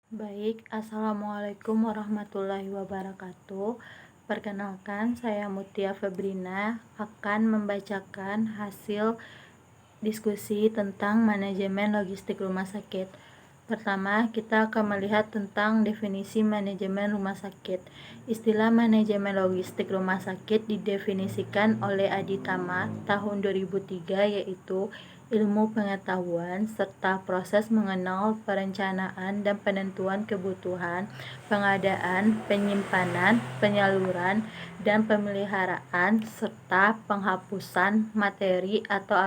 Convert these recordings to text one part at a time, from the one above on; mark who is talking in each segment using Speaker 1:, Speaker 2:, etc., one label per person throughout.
Speaker 1: Baik, Assalamualaikum warahmatullahi wabarakatuh. Perkenalkan, saya Mutia Febrina akan membacakan hasil diskusi tentang manajemen logistik rumah sakit. Pertama, kita akan melihat tentang definisi manajemen rumah sakit. Istilah manajemen logistik rumah sakit didefinisikan oleh Aditama tahun 2003, yaitu ilmu pengetahuan serta proses mengenal, perencanaan, dan penentuan kebutuhan, pengadaan, penyimpanan, penyaluran, dan pemeliharaan, serta penghapusan materi atau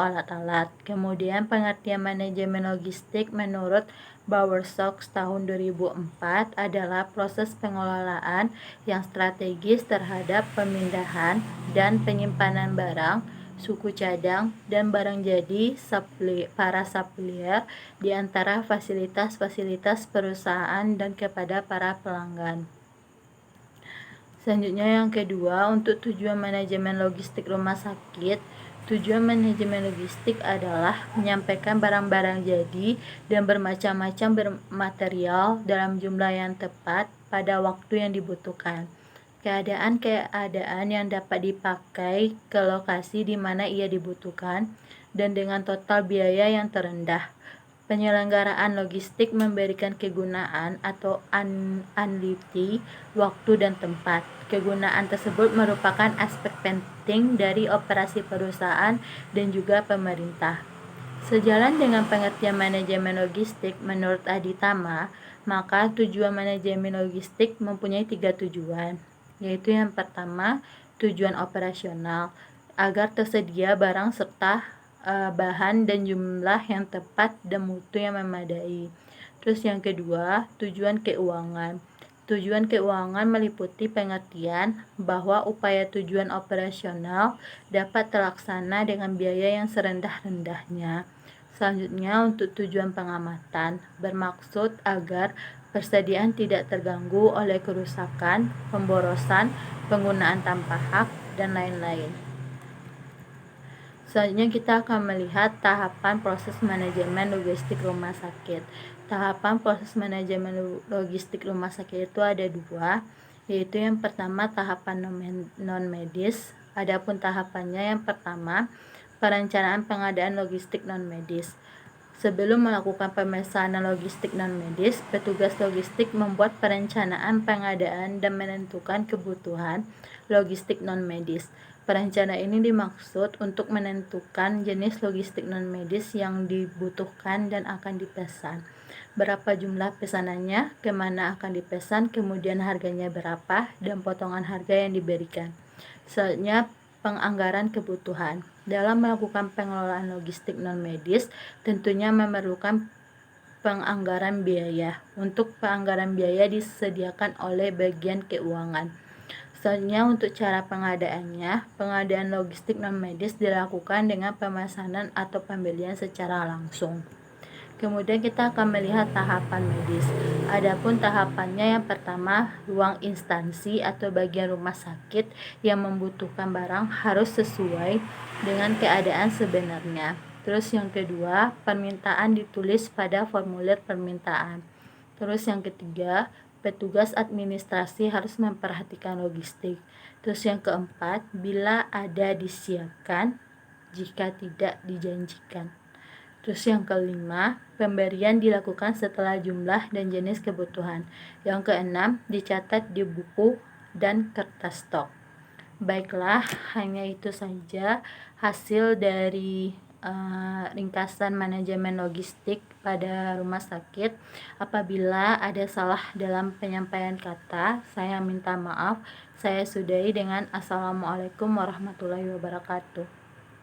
Speaker 1: alat-alat. Kemudian pengertian manajemen logistik menurut Bowersox tahun 2004 adalah proses pengelolaan yang strategis terhadap pemindahan dan penyimpanan barang, suku cadang, dan barang jadi para supplier di antara fasilitas-fasilitas perusahaan dan kepada para pelanggan. Selanjutnya yang kedua, untuk tujuan manajemen logistik rumah sakit. Tujuan manajemen logistik adalah menyampaikan barang-barang jadi dan bermacam-macam material dalam jumlah yang tepat pada waktu yang dibutuhkan. Keadaan-keadaan yang dapat dipakai ke lokasi di mana ia dibutuhkan dan dengan total biaya yang terendah. Penyelenggaraan logistik memberikan kegunaan atau unlimited waktu dan tempat. Kegunaan tersebut merupakan aspek penting dari operasi perusahaan dan juga pemerintah. Sejalan dengan pengertian manajemen logistik menurut Aditama, maka tujuan manajemen logistik mempunyai 3 tujuan, yaitu yang pertama, tujuan operasional, agar tersedia barang serta bahan dan jumlah yang tepat dan mutu yang memadai. Terus yang kedua, tujuan keuangan. Tujuan keuangan meliputi pengertian bahwa upaya tujuan operasional dapat terlaksana dengan biaya yang serendah-rendahnya. Selanjutnya, untuk tujuan pengamatan, bermaksud agar persediaan tidak terganggu oleh kerusakan, pemborosan, penggunaan tanpa hak, dan lain-lain. Selanjutnya kita akan melihat tahapan proses manajemen logistik rumah sakit. Tahapan proses manajemen logistik rumah sakit itu ada 2, yaitu yang pertama tahapan non-medis. Adapun tahapannya yang pertama, perencanaan pengadaan logistik non-medis. Sebelum melakukan pemesanan logistik non-medis, petugas logistik membuat perencanaan pengadaan dan menentukan kebutuhan logistik non-medis. Perencanaan ini dimaksud untuk menentukan jenis logistik non-medis yang dibutuhkan dan akan dipesan, berapa jumlah pesanannya, kemana akan dipesan, kemudian harganya berapa, dan potongan harga yang diberikan. Selanjutnya, penganggaran kebutuhan. Dalam melakukan pengelolaan logistik non-medis, tentunya memerlukan penganggaran biaya. Untuk penganggaran biaya disediakan oleh bagian keuangan. Selanjutnya, untuk cara pengadaannya, pengadaan logistik non-medis dilakukan dengan pemesanan atau pembelian secara langsung. Kemudian kita akan melihat tahapan medis. Adapun tahapannya yang pertama, ruang instansi atau bagian rumah sakit yang membutuhkan barang harus sesuai dengan keadaan sebenarnya. Terus yang kedua, permintaan ditulis pada formulir permintaan. Terus yang ketiga, petugas administrasi harus memperhatikan logistik. Terus yang keempat, bila ada disiapkan, jika tidak dijanjikan. Terus yang kelima, pemberian dilakukan setelah jumlah dan jenis kebutuhan. Yang keenam, dicatat di buku dan kertas stok. Baiklah, hanya itu saja hasil dari ringkasan manajemen logistik pada rumah sakit. Apabila ada salah dalam penyampaian kata, saya minta maaf. Saya sudahi dengan Assalamualaikum warahmatullahi wabarakatuh.